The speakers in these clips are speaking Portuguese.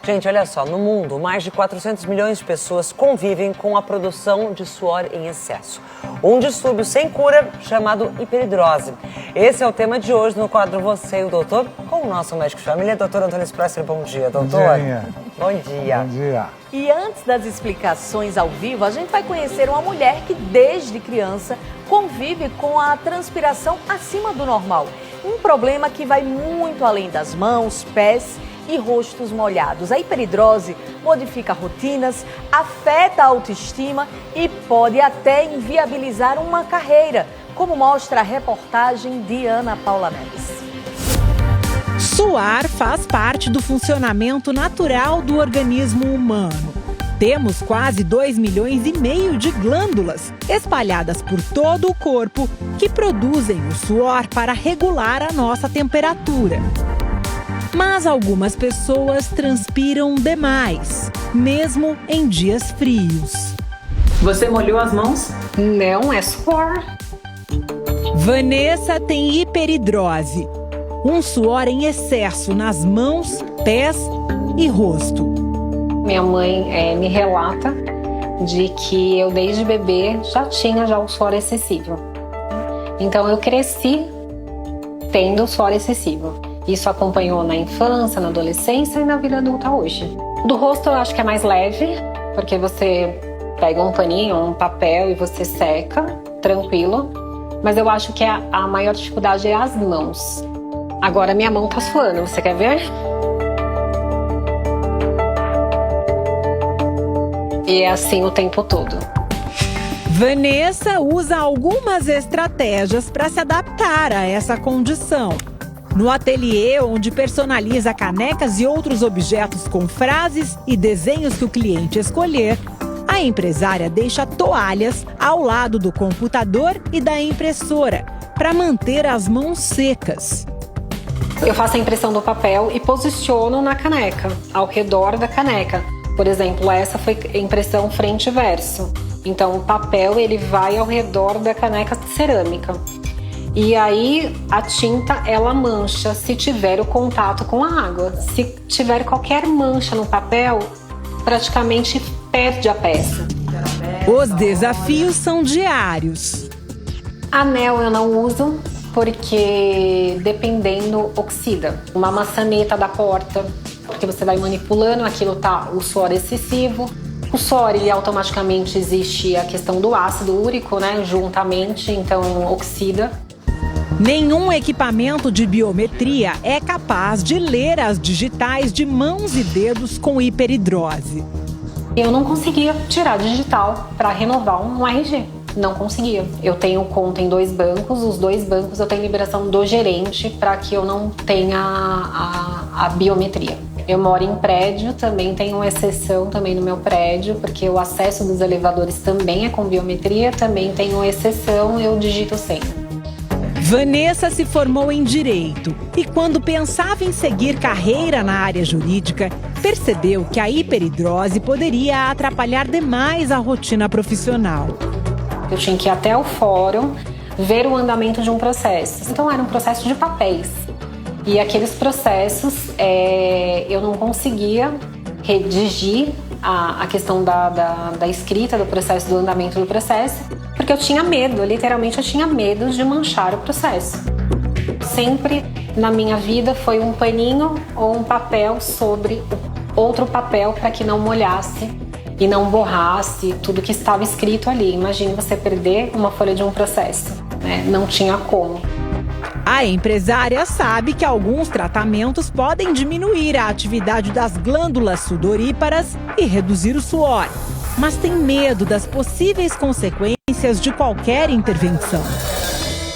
Gente, olha só, no mundo, mais de 400 milhões de pessoas convivem com a produção de suor em excesso. Um distúrbio sem cura chamado hiperidrose. Esse é o tema de hoje no quadro Você e o Doutor, com o nosso médico de família, doutor Antônio Spressler. Bom dia, doutor. Bom dia. Bom dia. E antes das explicações ao vivo, a gente vai conhecer uma mulher que desde criança convive com a transpiração acima do normal. Um problema que vai muito além das mãos, pés e rostos molhados. A hiperidrose modifica rotinas, afeta a autoestima e pode até inviabilizar uma carreira, como mostra a reportagem de Ana Paula Neves. Suar faz parte do funcionamento natural do organismo humano. Temos quase 2,5 milhões de glândulas espalhadas por todo o corpo que produzem o suor para regular a nossa temperatura. Mas algumas pessoas transpiram demais, mesmo em dias frios. Você molhou as mãos? Não, é suor. Vanessa tem hiperidrose, um suor em excesso nas mãos, pés e rosto. Minha mãe me relata de que eu desde bebê já tinha o suor excessivo. Então eu cresci tendo suor excessivo. Isso acompanhou na infância, na adolescência e na vida adulta hoje. Do rosto eu acho que é mais leve, porque você pega um paninho, um papel e você seca, tranquilo. Mas eu acho que a maior dificuldade é as mãos. Agora minha mão tá suando, você quer ver? E é assim o tempo todo. Vanessa usa algumas estratégias para se adaptar a essa condição. No ateliê, onde personaliza canecas e outros objetos com frases e desenhos que o cliente escolher, a empresária deixa toalhas ao lado do computador e da impressora para manter as mãos secas. Eu faço a impressão do papel e posiciono na caneca, ao redor da caneca. Por exemplo, essa foi a impressão frente e verso. Então o papel ele vai ao redor da caneca de cerâmica. E aí a tinta ela mancha se tiver o contato com a água. Se tiver qualquer mancha no papel, praticamente perde a peça. Os desafios são diários. Anel eu não uso porque dependendo oxida. Uma maçaneta da porta, porque você vai manipulando, aquilo tá o suor excessivo. O suor, ele automaticamente existe a questão do ácido úrico, né, juntamente, então oxida. Nenhum equipamento de biometria é capaz de ler as digitais de mãos e dedos com hiperidrose. Eu não conseguia tirar digital para renovar um RG. Não conseguia. Eu tenho conta em 2 bancos, os 2 bancos eu tenho liberação do gerente para que eu não tenha a biometria. Eu moro em prédio, também tenho uma exceção também no meu prédio, porque o acesso dos elevadores também é com biometria, também tenho exceção, eu digito sempre. Vanessa se formou em Direito e, quando pensava em seguir carreira na área jurídica, percebeu que a hiperidrose poderia atrapalhar demais a rotina profissional. Eu tinha que ir até o fórum, ver o andamento de um processo. Então era um processo de papéis. E aqueles processos, eu não conseguia redigir a questão da escrita do processo, do andamento do processo, porque eu tinha medo, literalmente eu tinha medo de manchar o processo. Sempre na minha vida foi um paninho ou um papel sobre outro papel para que não molhasse e não borrasse tudo que estava escrito ali. Imagine você perder uma folha de um processo, né? Não tinha como. A empresária sabe que alguns tratamentos podem diminuir a atividade das glândulas sudoríparas e reduzir o suor, mas tem medo das possíveis consequências de qualquer intervenção.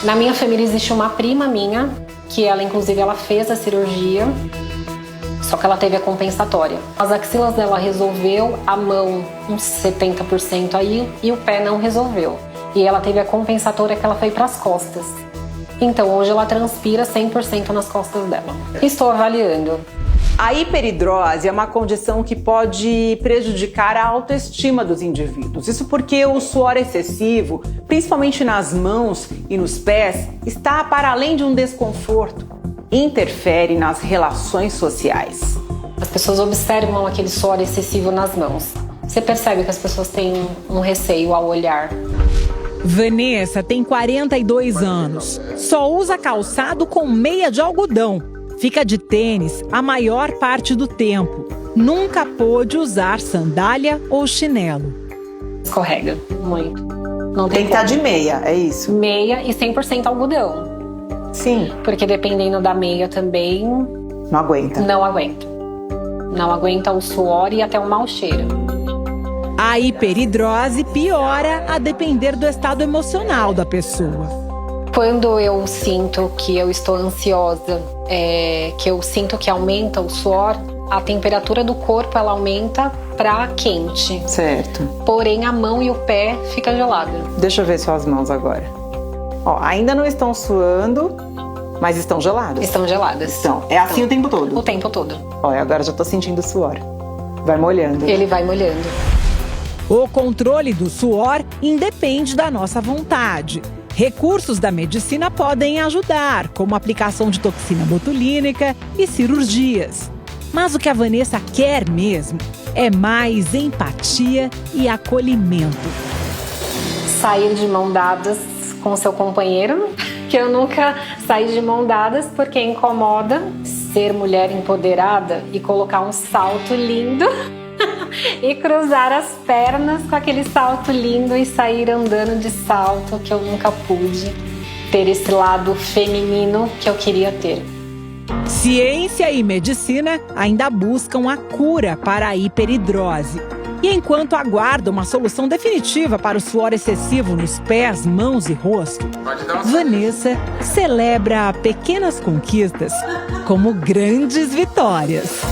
Na minha família existe uma prima minha, que ela inclusive ela fez a cirurgia, só que ela teve a compensatória. As axilas dela resolveu, a mão uns 70% aí e o pé não resolveu. E ela teve a compensatória que ela foi para as costas. Então hoje ela transpira 100% nas costas dela. Estou avaliando. A hiperidrose é uma condição que pode prejudicar a autoestima dos indivíduos. Isso porque o suor excessivo, principalmente nas mãos e nos pés, está para além de um desconforto, interfere nas relações sociais. As pessoas observam aquele suor excessivo nas mãos. Você percebe que as pessoas têm um receio ao olhar. Vanessa tem 42 anos. Só usa calçado com meia de algodão. Fica de tênis a maior parte do tempo. Nunca pôde usar sandália ou chinelo. Escorrega muito. Não Tem que estar de meia, é isso? Meia e 100% algodão. Sim. Porque dependendo da meia também... Não aguenta. Não aguenta. Não aguenta o suor e até o mau cheiro. A hiperidrose piora a depender do estado emocional da pessoa. Quando eu sinto que eu estou ansiosa, que eu sinto que aumenta o suor, a temperatura do corpo ela aumenta para quente. Certo. Porém, a mão e o pé fica gelada. Deixa eu ver suas mãos agora. Ó, ainda não estão suando, mas estão geladas. Estão geladas. Então, é assim o tempo todo? O tempo todo. Olha, agora já tô sentindo suor. Vai molhando. Ele vai molhando. O controle do suor independe da nossa vontade. Recursos da medicina podem ajudar, como aplicação de toxina botulínica e cirurgias. Mas o que a Vanessa quer mesmo é mais empatia e acolhimento. Sair de mão dadas com seu companheiro, que eu nunca saí de mão dadas porque incomoda. Ser mulher empoderada e colocar um salto lindo e cruzar as pernas com aquele salto lindo e sair andando de salto, que eu nunca pude ter esse lado feminino que eu queria ter. Ciência e medicina ainda buscam a cura para a hiperidrose. E enquanto aguardam uma solução definitiva para o suor excessivo nos pés, mãos e rosto, Vanessa celebra pequenas conquistas como grandes vitórias.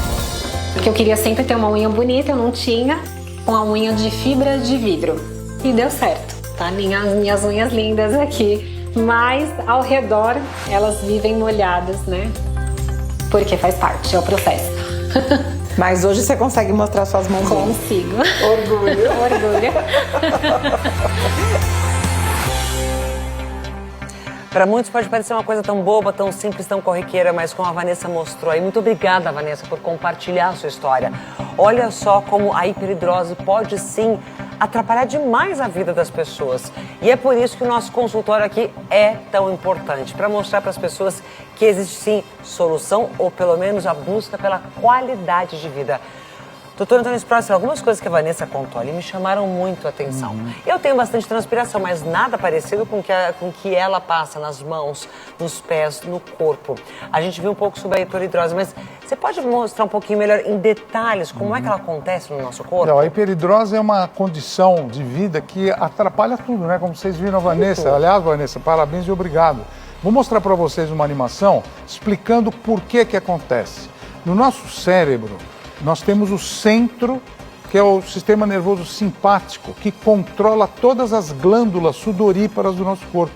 Porque eu queria sempre ter uma unha bonita, eu não tinha, com a unha de fibra de vidro. E deu certo, tá? Minhas unhas lindas aqui. Mas ao redor elas vivem molhadas, né? Porque faz parte, é o processo. Mas hoje você consegue mostrar suas mãos? Consigo. Orgulho. Orgulho. Para muitos pode parecer uma coisa tão boba, tão simples, tão corriqueira, mas como a Vanessa mostrou aí. Muito obrigada, Vanessa, por compartilhar a sua história. Olha só como a hiperidrose pode sim atrapalhar demais a vida das pessoas. E é por isso que o nosso consultório aqui é tão importante, para mostrar para as pessoas que existe sim solução, ou pelo menos a busca pela qualidade de vida. Doutor Antônio Sprosser, algumas coisas que a Vanessa contou ali me chamaram muito a atenção. Eu tenho bastante transpiração, mas nada parecido com o que ela passa nas mãos, nos pés, no corpo. A gente viu um pouco sobre a hiperidrose, mas você pode mostrar um pouquinho melhor em detalhes como é que ela acontece no nosso corpo? Não, a hiperidrose é uma condição de vida que atrapalha tudo, né? Como vocês viram a Vanessa. Aliás, Vanessa, parabéns e obrigado. Vou mostrar para vocês uma animação explicando por que acontece. No nosso cérebro, nós temos o centro, que é o sistema nervoso simpático, que controla todas as glândulas sudoríparas do nosso corpo.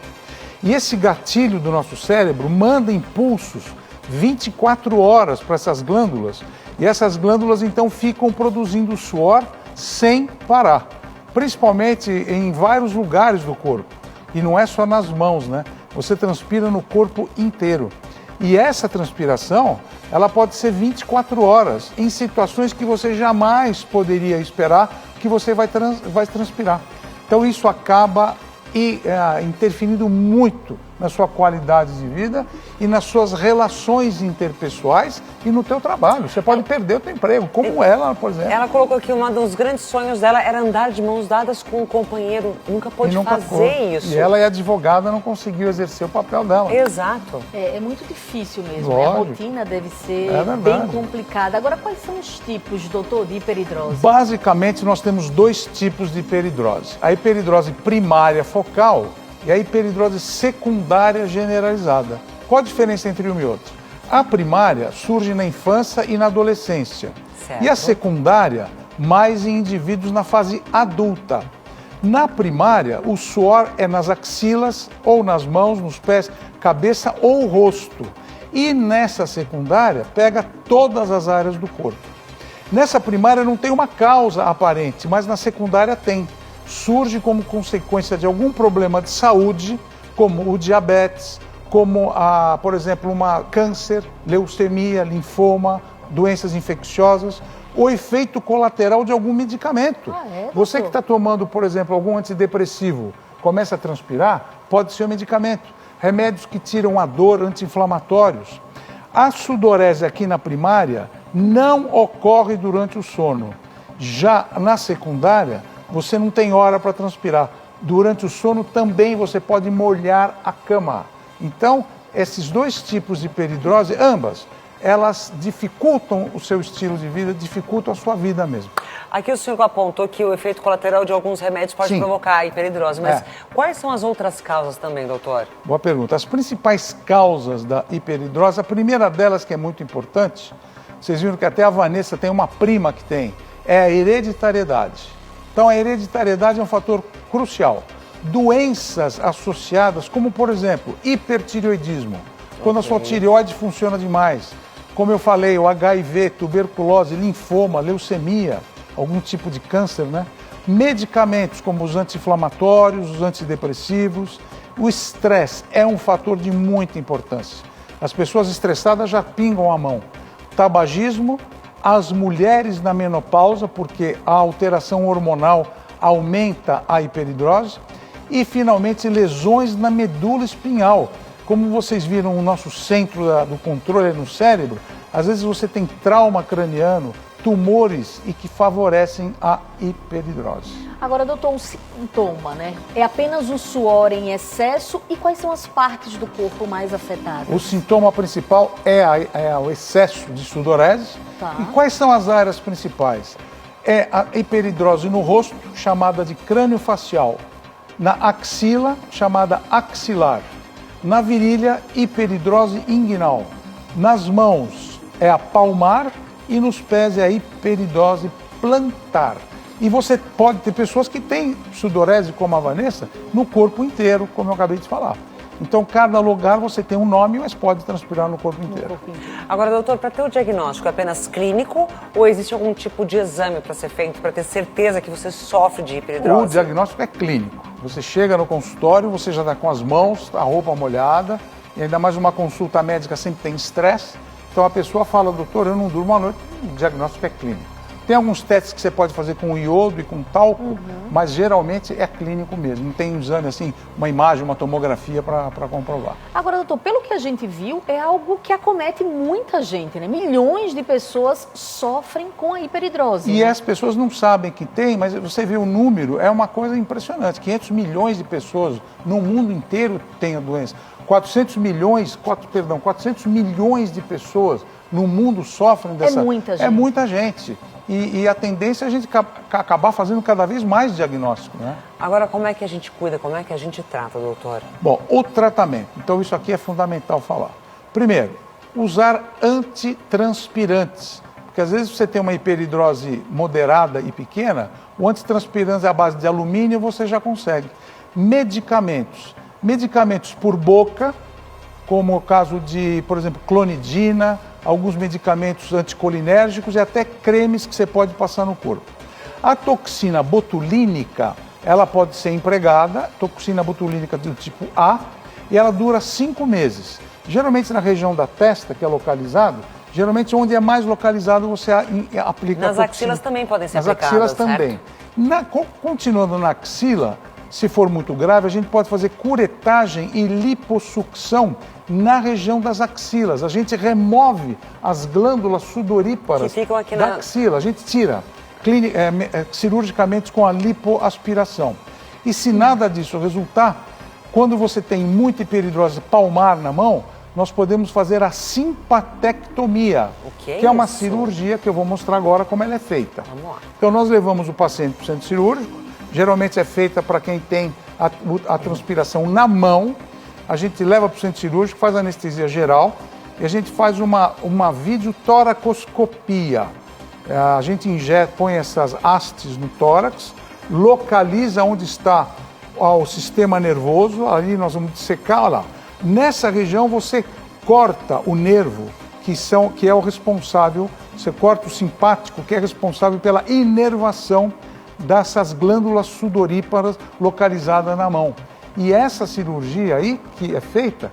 E esse gatilho do nosso cérebro manda impulsos 24 horas para essas glândulas, e essas glândulas então ficam produzindo suor sem parar, principalmente em vários lugares do corpo. E não é só nas mãos, né? Você transpira no corpo inteiro. E essa transpiração, ela pode ser 24 horas, em situações que você jamais poderia esperar que você vai transpirar. Então isso acaba interferindo muito na sua qualidade de vida e nas suas relações interpessoais e no teu trabalho. Você pode perder o teu emprego, como ela, por exemplo. Ela colocou que um dos grandes sonhos dela era andar de mãos dadas com um companheiro. Nunca pôde fazer isso. E ela é advogada, não conseguiu exercer o papel dela. Exato. É muito difícil mesmo. Né? A rotina deve ser bem complicada. Agora, quais são os tipos, doutor, de hiperidrose? Basicamente, nós temos dois tipos de hiperidrose. A hiperidrose primária focal e a hiperidrose secundária generalizada. Qual a diferença entre um e outro? A primária surge na infância e na adolescência. Certo. E a secundária, mais em indivíduos na fase adulta. Na primária, o suor é nas axilas, ou nas mãos, nos pés, cabeça ou rosto. E nessa secundária, pega todas as áreas do corpo. Nessa primária não tem uma causa aparente, mas na secundária tem. Surge como consequência de algum problema de saúde, como o diabetes, como, por exemplo, câncer, leucemia, linfoma doenças infecciosas ou efeito colateral de algum medicamento. Você que está tomando, por exemplo, algum antidepressivo, começa a transpirar, pode ser um medicamento. Remédios que tiram a dor, anti-inflamatórios. A sudorese aqui na primária não ocorre durante o sono. Já na secundária, você não tem hora para transpirar. Durante o sono também você pode molhar a cama. Então, esses dois tipos de hiperidrose, ambas, elas dificultam o seu estilo de vida, dificultam a sua vida mesmo. Aqui o senhor apontou que o efeito colateral de alguns remédios pode provocar a hiperidrose, mas quais são as outras causas também, doutor? Boa pergunta. As principais causas da hiperidrose, a primeira delas que é muito importante, vocês viram que até a Vanessa tem uma prima que tem, é a hereditariedade. Então a hereditariedade é um fator crucial. Doenças associadas, como por exemplo, hipertireoidismo, quando a sua tireoide funciona demais. Como eu falei, o HIV, tuberculose, linfoma, leucemia, algum tipo de câncer, né? Medicamentos como os anti-inflamatórios, os antidepressivos. O estresse é um fator de muita importância. As pessoas estressadas já pingam a mão. Tabagismo, as mulheres na menopausa, porque a alteração hormonal aumenta a hiperidrose. E, finalmente, lesões na medula espinhal. Como vocês viram, o nosso centro do controle no cérebro, às vezes você tem trauma craniano, tumores e que favorecem a hiperidrose. Agora, doutor, um sintoma, né? É apenas o suor em excesso e quais são as partes do corpo mais afetadas? O sintoma principal é o excesso de sudorese. E quais são as áreas principais? É a hiperidrose no rosto, chamada de crânio facial. Na axila, chamada axilar. Na virilha, hiperidrose inguinal. Nas mãos, é a palmar e nos pés é a hiperidrose plantar. E você pode ter pessoas que têm sudorese, como a Vanessa, no corpo inteiro, como eu acabei de falar. Então, cada lugar você tem um nome, mas pode transpirar no corpo inteiro. Agora, doutor, para ter o diagnóstico, é apenas clínico ou existe algum tipo de exame para ser feito para ter certeza que você sofre de hiperidrose? O diagnóstico é clínico. Você chega no consultório, você já está com as mãos, a roupa molhada, e ainda mais uma consulta médica sempre tem estresse. Então a pessoa fala, doutor, eu não durmo à noite, o diagnóstico é clínico. Tem alguns testes que você pode fazer com iodo e com talco, mas geralmente é clínico mesmo. Não tem um exame assim, uma imagem, uma tomografia para comprovar. Agora, doutor, pelo que a gente viu, é algo que acomete muita gente, né? Milhões de pessoas sofrem com a hiperidrose. E as pessoas não sabem que tem, mas você vê o número, é uma coisa impressionante. 500 milhões de pessoas no mundo inteiro têm a doença. 400 milhões de pessoas no mundo sofrem dessa... É muita gente. É muita gente. E a tendência é a gente acabar fazendo cada vez mais diagnóstico, né? Agora, como é que a gente cuida, como é que a gente trata, doutor? Bom, o tratamento. Então, isso aqui é fundamental falar. Primeiro, usar antitranspirantes. Porque às vezes você tem uma hiperidrose moderada e pequena, o antitranspirante à base de alumínio você já consegue. Medicamentos. Medicamentos por boca, como o caso de, por exemplo, clonidina, alguns medicamentos anticolinérgicos e até cremes que você pode passar no corpo. A toxina botulínica, ela pode ser empregada, toxina botulínica do tipo A, e ela dura 5 meses. Geralmente na região da testa, que é localizado, geralmente onde é mais localizado você aplica Nas axilas também podem ser aplicadas, Nas axilas também. Continuando na axila, se for muito grave, a gente pode fazer curetagem e lipossucção na região das axilas. A gente remove as glândulas sudoríparas que ficam aqui da axila. A gente tira cirurgicamente com a lipoaspiração. E se nada disso resultar, quando você tem muita hiperidrose palmar na mão, nós podemos fazer a simpatectomia, que é uma cirurgia que eu vou mostrar agora como ela é feita. Vamos lá. Então nós levamos o paciente para o centro cirúrgico, geralmente é feita para quem tem a transpiração na mão. A gente leva para o centro cirúrgico, faz anestesia geral e a gente faz uma videotoracoscopia. A gente põe essas hastes no tórax, localiza onde está o sistema nervoso, ali nós vamos dissecar, olha lá. Nessa região você corta o nervo, que é o responsável, você corta o simpático, que é responsável pela inervação dessas glândulas sudoríparas localizadas na mão. E essa cirurgia aí, que é feita,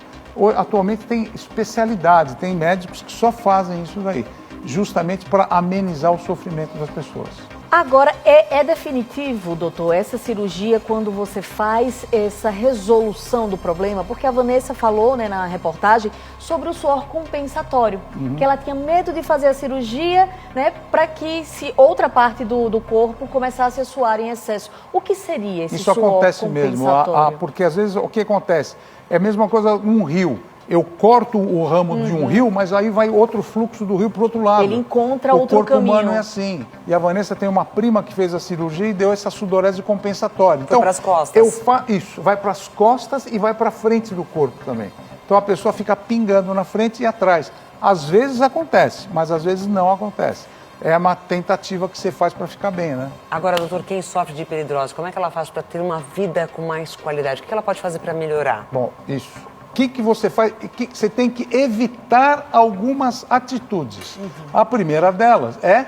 atualmente tem especialidade, tem médicos que só fazem isso daí. justamente para amenizar o sofrimento das pessoas. Agora, é definitivo, doutor, essa cirurgia quando você faz essa resolução do problema? Porque a Vanessa falou, né, na reportagem sobre o suor compensatório, que ela tinha medo de fazer a cirurgia, né, para que se outra parte do corpo começasse a suar em excesso. O que seria esse suor compensatório? Isso acontece mesmo, porque às vezes o que acontece? É a mesma coisa num rio. Eu corto o ramo de um rio, mas aí vai outro fluxo do rio para o outro lado. Ele encontra outro caminho. O corpo humano é assim. E a Vanessa tem uma prima que fez a cirurgia e deu essa sudorese compensatória. Então, para as costas. Isso, vai para as costas e vai para a frente do corpo também. Então a pessoa fica pingando na frente e atrás. Às vezes acontece, mas às vezes não acontece. É uma tentativa que você faz para ficar bem, né? Agora, doutor, quem sofre de hiperidrose, como é que ela faz para ter uma vida com mais qualidade? O que ela pode fazer para melhorar? Bom, isso. O que você faz? Você tem que evitar algumas atitudes. A primeira delas é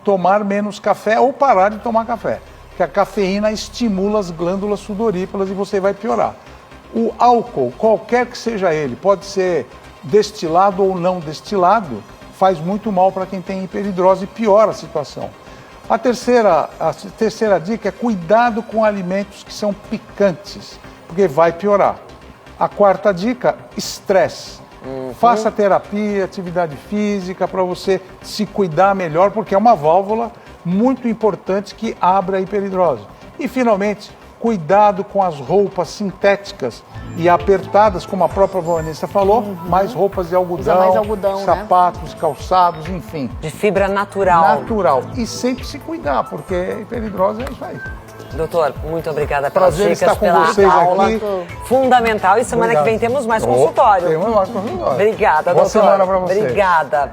tomar menos café ou parar de tomar café. Porque a cafeína estimula as glândulas sudoríparas e você vai piorar. O álcool, qualquer que seja ele, pode ser destilado ou não destilado, faz muito mal para quem tem hiperidrose e piora a situação. A terceira dica é cuidado com alimentos que são picantes, porque vai piorar. A quarta dica, estresse. Faça terapia, atividade física para você se cuidar melhor, porque é uma válvula muito importante que abre a hiperidrose. E, finalmente, cuidado com as roupas sintéticas e apertadas, como a própria Vanessa falou, mais roupas de algodão, sapatos, calçados, enfim. De fibra natural. Natural. E sempre se cuidar, porque a hiperidrose é isso aí. Doutor, muito obrigada pelas Prazer dicas, estar com pela vocês aula aqui. Fundamental. E semana que vem temos mais consultório. Temos mais consultório. Obrigada, Boa doutor. semana para você. Obrigada.